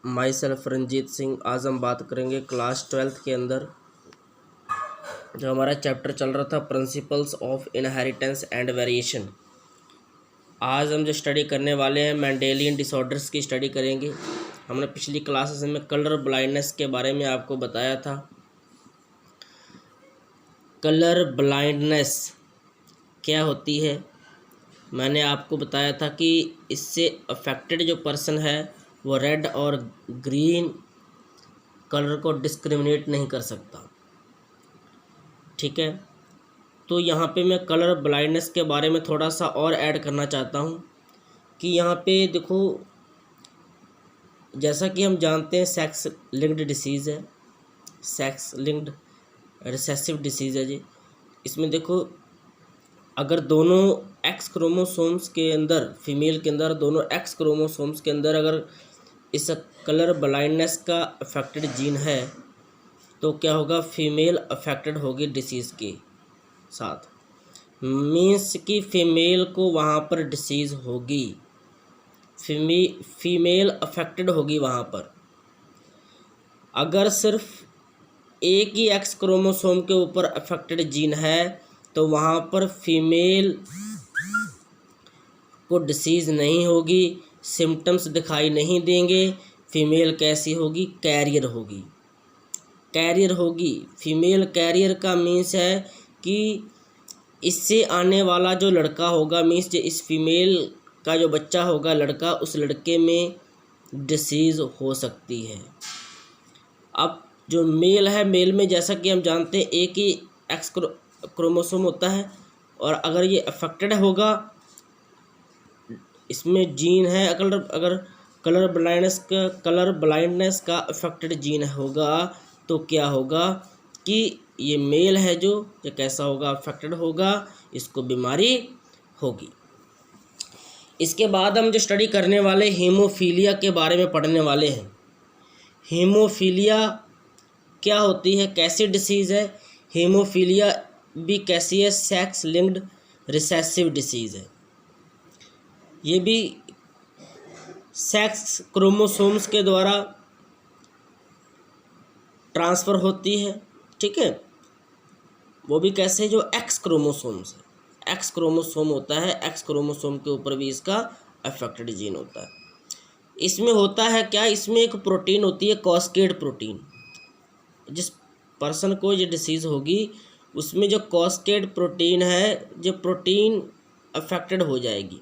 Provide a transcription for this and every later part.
My self Ranjit Singh. आज हम बात करेंगे क्लास 12th के अंदर जो हमारा चैप्टर चल रहा था principles of inheritance and variation. आज हम जो स्टडी करने वाले हैं मेंडेलियन डिसऑर्डर्स की स्टडी करेंगे। हमने पिछली क्लासेस में कलर ब्लाइंडनेस के बारे में आपको बताया था। कलर ब्लाइंडनेस क्या होती है, मैंने आपको बताया था कि इससे अफेक्टेड जो पर्सन है वो रेड और ग्रीन कलर को डिस्क्रिमिनेट नहीं कर सकता। ठीक है, तो यहाँ पे मैं कलर ब्लाइंडनेस के बारे में थोड़ा सा और ऐड करना चाहता हूँ कि यहाँ पे देखो, जैसा कि हम जानते हैं सेक्स लिंक्ड डिसीज़ है, सेक्स लिंक्ड रिसेसिव डिसीज़ है जी। इसमें देखो, अगर दोनों एक्स क्रोमोसोम्स के अंदर, फीमेल के अंदर दोनों एक्स क्रोमोसोम्स के अंदर अगर इस कलर ब्लाइंडनेस का अफेक्टेड जीन है तो क्या होगा, फीमेल अफेक्टेड होगी डिसीज़ के साथ। मीन्स कि फीमेल को वहाँ पर डिसीज़ होगी, फीमेल अफेक्टेड होगी वहाँ पर। अगर सिर्फ एक ही एक्स क्रोमोसोम के ऊपर अफेक्टेड जीन है तो वहाँ पर फीमेल को डिसीज़ नहीं होगी, सिम्टम्स दिखाई नहीं देंगे। फीमेल कैसी होगी, कैरियर होगी, कैरियर होगी। फीमेल कैरियर का मीन्स है कि इससे आने वाला जो लड़का होगा, मीन्स जो इस फीमेल का जो बच्चा होगा, लड़का, उस लड़के में डिसीज़ हो सकती है। अब जो मेल है, मेल में जैसा कि हम जानते हैं एक ही एक्स क्रोमोसोम होता है, और अगर ये अफेक्टेड होगा, इसमें जीन है, अगर कलर ब्लाइंडनेस का अफेक्टेड जीन होगा तो क्या होगा कि ये मेल है जो कैसा होगा, अफेक्टेड होगा, इसको बीमारी होगी। इसके बाद हम जो स्टडी करने वाले हीमोफीलिया के बारे में पढ़ने वाले हैं। हीमोफीलिया क्या होती है, कैसी डिसीज़ है। हीमोफीलिया भी कैसी है, सेक्स लिंक्ड रिसेसिव डिसीज़ है। ये भी सेक्स क्रोमोसोम्स के द्वारा ट्रांसफ़र होती है। ठीक है, वो भी कैसे, जो एक्स क्रोमोसोम्स है, एक्स क्रोमोसोम होता है, एक्स क्रोमोसोम के ऊपर भी इसका अफेक्टेड जीन होता है। इसमें होता है क्या, इसमें एक प्रोटीन होती है कास्केड प्रोटीन। जिस पर्सन को ये डिसीज़ होगी उसमें जो कास्केड प्रोटीन है, जो प्रोटीन अफेक्टेड हो जाएगी।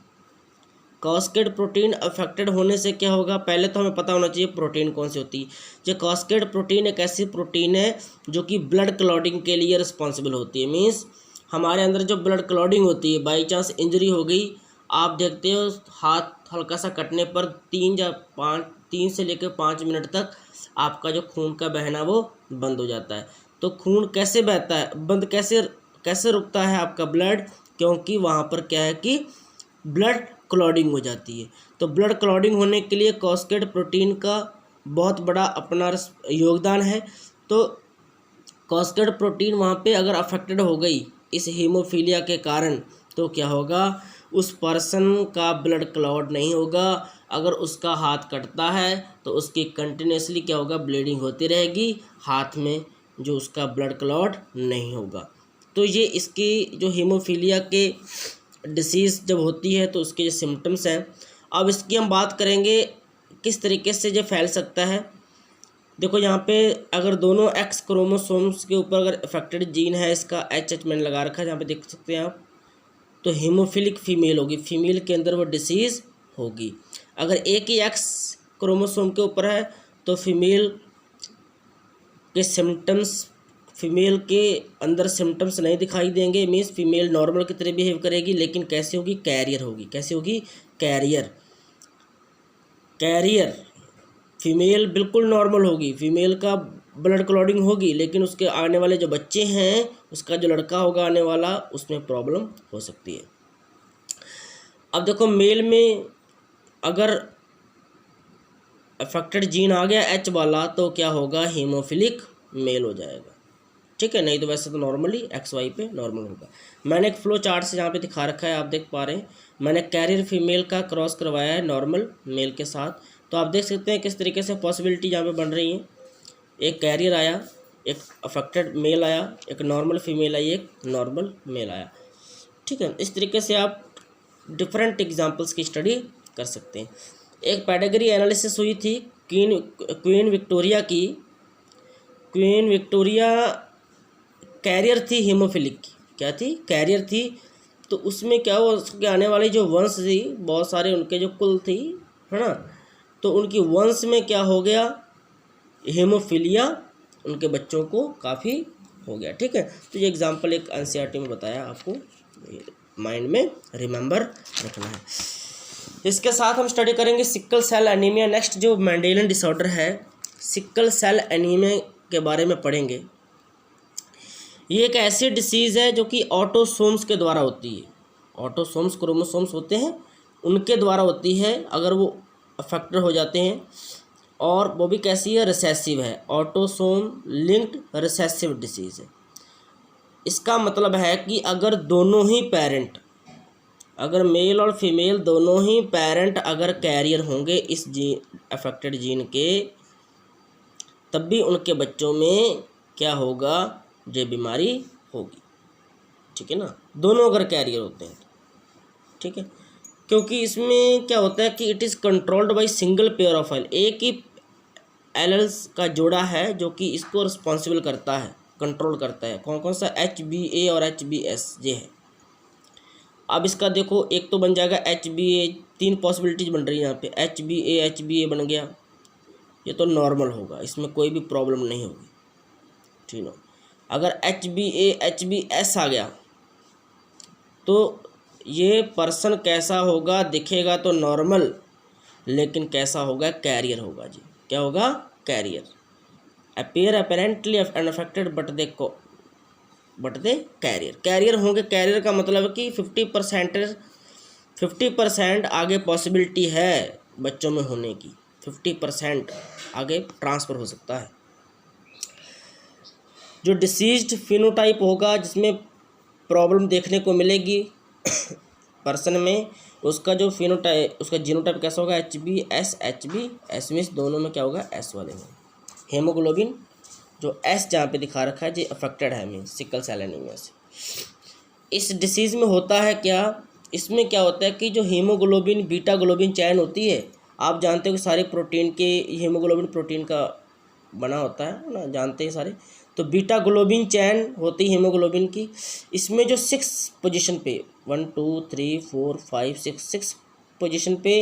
कास्केड प्रोटीन अफेक्टेड होने से क्या होगा, पहले तो हमें पता होना चाहिए प्रोटीन कौन सी होती है। जो कास्केड प्रोटीन एक ऐसी प्रोटीन है जो कि ब्लड क्लॉटिंग के लिए रिस्पॉन्सिबल होती है। मीन्स हमारे अंदर जो ब्लड क्लॉटिंग होती है, बाई चांस इंजरी हो गई, आप देखते हो हाथ हल्का सा कटने पर 3 से लेकर 5 मिनट तक आपका जो खून का बहना वो बंद हो जाता है। तो खून कैसे बहता है, बंद कैसे रुकता है आपका ब्लड, क्योंकि वहाँ पर क्या है कि ब्लड क्लॉटिंग हो जाती है। तो ब्लड क्लॉटिंग होने के लिए कास्केड प्रोटीन का बहुत बड़ा अपना योगदान है। तो कास्केड प्रोटीन वहाँ पे अगर अफेक्टेड हो गई इस हीमोफीलिया के कारण तो क्या होगा, उस पर्सन का ब्लड क्लॉट नहीं होगा। अगर उसका हाथ कटता है तो उसकी कंटिन्यूसली क्या होगा, ब्लीडिंग होती रहेगी, हाथ में जो उसका ब्लड क्लॉट नहीं होगा। तो ये इसकी जो हीमोफीलिया के डिसीज़ जब होती है तो उसके जो सिम्टम्स हैं। अब इसकी हम बात करेंगे किस तरीके से जो फैल सकता है। देखो यहाँ पे अगर दोनों एक्स क्रोमोसोम्स के ऊपर अगर अफेक्टेड जीन है, इसका एच मैंने लगा रखा है, यहाँ पे देख सकते हैं आप, तो हीमोफिलिक फीमेल होगी, फीमेल के अंदर वो डिसीज़ होगी। अगर एक ही एक्स क्रोमोसोम के ऊपर है तो फीमेल के सिम्टम्स, फीमेल के अंदर सिम्टम्स नहीं दिखाई देंगे। मीन्स फीमेल नॉर्मल की तरह बिहेव करेगी, लेकिन कैसी होगी, कैरियर होगी। कैसी होगी, कैरियर। फीमेल बिल्कुल नॉर्मल होगी, फीमेल का ब्लड क्लॉटिंग होगी, लेकिन उसके आने वाले जो बच्चे हैं, उसका जो लड़का होगा आने वाला, उसमें प्रॉब्लम हो सकती है। अब देखो, मेल में अगर अफेक्टेड जीन आ गया एच वाला तो क्या होगा, हीमोफिलिक मेल हो जाएगा। ठीक है, नहीं तो वैसे तो नॉर्मली एक्स वाई पे नॉर्मल होगा। मैंने एक फ्लो चार्ट से यहाँ पे दिखा रखा है, आप देख पा रहे हैं। मैंने कैरियर फीमेल का क्रॉस करवाया है नॉर्मल मेल के साथ, तो आप देख सकते हैं किस तरीके से पॉसिबिलिटी यहाँ पे बन रही है। एक कैरियर आया, एक अफेक्टेड मेल आया, एक नॉर्मल फीमेल आई, एक नॉर्मल मेल आया। ठीक है, इस तरीके से आप डिफरेंट एग्जांपल्स की स्टडी कर सकते हैं। एक पेडिग्री एनालिसिस हुई थी क्वीन विक्टोरिया की। क्वीन विक्टोरिया कैरियर थी हीमोफिलिक की। क्या थी? कैरियर थी। तो उसमें क्या हुआ, उसके आने वाली जो वंश थी, बहुत सारे उनके जो कुल थी, है ना, तो उनकी वंश में क्या हो गया, हीमोफीलिया उनके बच्चों को काफ़ी हो गया। ठीक है, तो ये एग्जांपल एक एनसीईआरटी में बताया, आपको माइंड में रिमेंबर रखना है। इसके साथ हम स्टडी करेंगे सिकल सेल एनीमिया। नेक्स्ट जो मेंडेलियन डिसऑर्डर है, सिकल सेल एनीमिया के बारे में पढ़ेंगे। ये एक ऐसी डिसीज़ है जो कि ऑटोसोम्स के द्वारा होती है। ऑटोसोम्स क्रोमोसोम्स होते हैं, उनके द्वारा होती है अगर वो अफेक्टेड हो जाते हैं। और वो भी कैसी है? रिसेसिव है, ऑटोसोम लिंक्ड रिसेसिव डिसीज़ है। इसका मतलब है कि अगर दोनों ही पेरेंट, अगर मेल और फीमेल दोनों ही पेरेंट अगर कैरियर होंगे इस अफेक्टेड जीन के, तब भी उनके बच्चों में क्या होगा, ये बीमारी होगी। ठीक है ना, दोनों अगर कैरियर होते हैं। ठीक है, क्योंकि इसमें क्या होता है कि it is controlled by single pair of L. एक ही एलेल्स का जोड़ा है जो कि इसको रिस्पॉन्सिबल करता है, कंट्रोल करता है। कौन कौन सा? HBA और HBS ये है। अब इसका देखो, एक तो बन जाएगा HBA, 3 पॉसिबिलिटीज बन रही है यहाँ पे। HBA बन गया, ये तो नॉर्मल होगा, इसमें कोई भी प्रॉब्लम नहीं होगी। ठीक है, अगर HBA HBS आ गया तो ये पर्सन कैसा होगा, दिखेगा तो नॉर्मल, लेकिन कैसा होगा? कैरियर होगा जी। क्या होगा? Carrier. Appear apparently unaffected but they carrier. Carrier होंगे। कैरियर का मतलब है कि 50% आगे पॉसिबिलिटी है बच्चों में होने की, 50% आगे ट्रांसफ़र हो सकता है। जो डिसीज्ड फिनोटाइप होगा, जिसमें प्रॉब्लम देखने को मिलेगी पर्सन में, उसका जो फिनोटाइप, उसका जीनोटाइप कैसा होगा? HBS में दोनों में क्या होगा? S वाले में। हेमोग्लोबिन जो S जहाँ पे दिखा रखा है, जो अफेक्टेड है मीन सिकल सेल एनीमिया से। इस डिसीज़ में होता है क्या, इसमें क्या होता है कि जो हीमोग्लोबिन बीटा ग्लोबिन चैन होती है, आप जानते हो कि सारे प्रोटीन के हीमोग्लोबिन प्रोटीन का बना होता है ना, जानते हैं सारे। तो बीटा ग्लोबिन चैन होती है हीमोग्लोबिन की। इसमें जो 6 पोजीशन पे 1 2 3 4 5 6 पोजीशन पे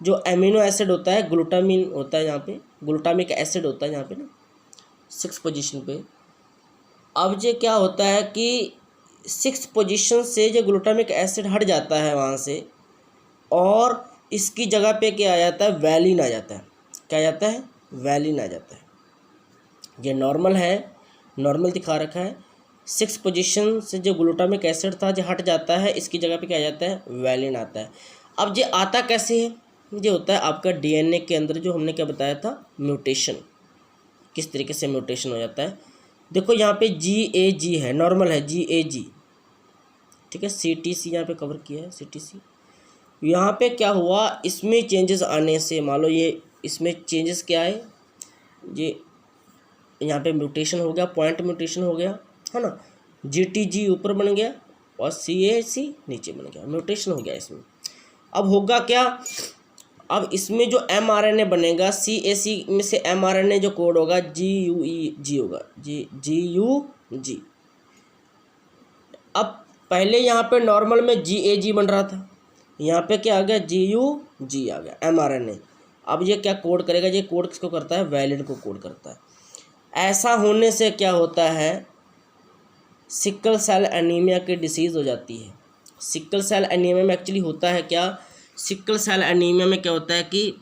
जो एमिनो एसिड होता है, ग्लूटामिन होता है यहाँ पे, ग्लूटामिक एसिड होता है यहाँ पे ना, 6 पोजीशन पे। अब ये क्या होता है कि 6 पोजीशन से जो ग्लूटामिक एसिड हट जाता है वहाँ से, और इसकी जगह पे क्या आ जाता है? वैलिन आ जाता है। क्या आ जाता है? वैलिन आ जाता है। ये नॉर्मल है, नॉर्मल दिखा रखा है। 6 पोजीशन से जो ग्लूटामिक एसिड था जो हट जाता है, इसकी जगह पे क्या आ जाता है? वैलिन आता है। अब ये आता कैसे है? ये होता है आपका DNA के अंदर, जो हमने क्या बताया था, म्यूटेशन। किस तरीके से म्यूटेशन हो जाता है, देखो यहाँ पे GAG है, नॉर्मल है GAG। ठीक है, CTC यहाँ पे कवर किया है, CTC। यहाँ पे क्या हुआ, इसमें चेंजेस आने से, मान लो ये इसमें चेंजेस क्या है, ये यहाँ पे म्यूटेशन हो गया, पॉइंट म्यूटेशन हो गया, है ना। GTG ऊपर बन गया और CAC नीचे बन गया, म्यूटेशन हो गया इसमें। अब होगा क्या, अब इसमें जो mRNA बनेगा, CAC में से mRNA जो कोड होगा GUG होगा, GUG। अब पहले यहाँ पे नॉर्मल में GAG बन रहा था, यहाँ पे क्या आ गया? GUG आ गया, mRNA। अब ये क्या कोड करेगा? ये कोड किसको करता है? वैलिन को कोड करता है। ऐसा होने से क्या होता है, सिकल सेल एनीमिया की डिसीज़ हो जाती है। सिकल सेल एनीमिया में एक्चुअली होता है क्या, सिकल सेल एनीमिया में क्या होता है कि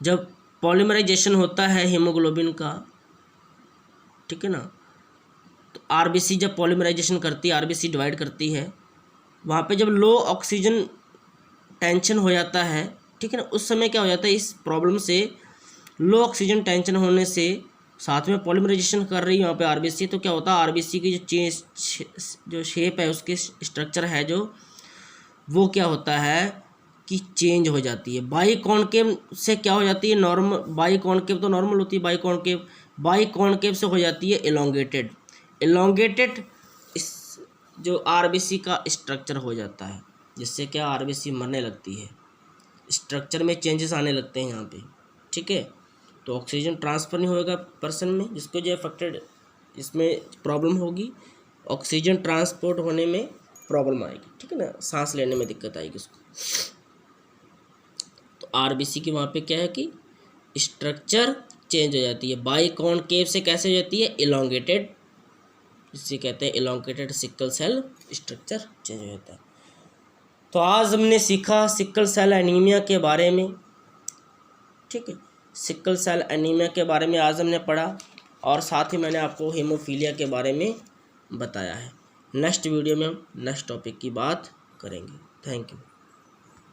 जब पॉलीमराइजेशन होता है हीमोग्लोबिन का, ठीक है ना, तो RBC जब पॉलीमराइजेशन करती है, RBC डिवाइड करती है, वहाँ पे जब लो ऑक्सीजन टेंशन हो जाता है, ठीक है ना, उस समय क्या हो जाता है, इस प्रॉब्लम से लो ऑक्सीजन टेंशन होने से साथ में पॉलीमराइजेशन कर रही है वहाँ पे RBC, तो क्या होता है, RBC की जो शेप है, उसके स्ट्रक्चर है जो, वो क्या होता है, की चेंज हो जाती है। बाई कॉनकेव से क्या हो जाती है, नॉर्मल, बाई कॉनकेव तो नॉर्मल होती है, बाई कॉनकेव से हो जाती है एलोंगेटेड। एलोंगेटेड इस जो आरबीसी का स्ट्रक्चर हो जाता है, जिससे क्या आरबीसी मरने लगती है, स्ट्रक्चर में चेंजेस आने लगते हैं यहाँ पे, ठीक है। तो ऑक्सीजन ट्रांसफ़र नहीं होगा पर्सन में, जिसको जो अफेक्टेड, इसमें प्रॉब्लम होगी, ऑक्सीजन ट्रांसपोर्ट होने में प्रॉब्लम आएगी, ठीक है ना, सांस लेने में दिक्कत आएगी उसको। तो आरबीसी की वहाँ पे क्या है कि स्ट्रक्चर चेंज हो जाती है, बाई कॉनकेव से कैसे हो जाती है, एलोंगेटेड, जिसे कहते हैं elongated sickle cell structure change हो जाता है। तो आज हमने सीखा सिकल सेल एनीमिया के बारे में, ठीक है, सिकल सेल एनीमिया के बारे में आज हमने पढ़ा, और साथ ही मैंने आपको हेमोफीलिया के बारे में बताया है। नेक्स्ट वीडियो में हम नेक्स्ट टॉपिक की बात करेंगे। Thank you.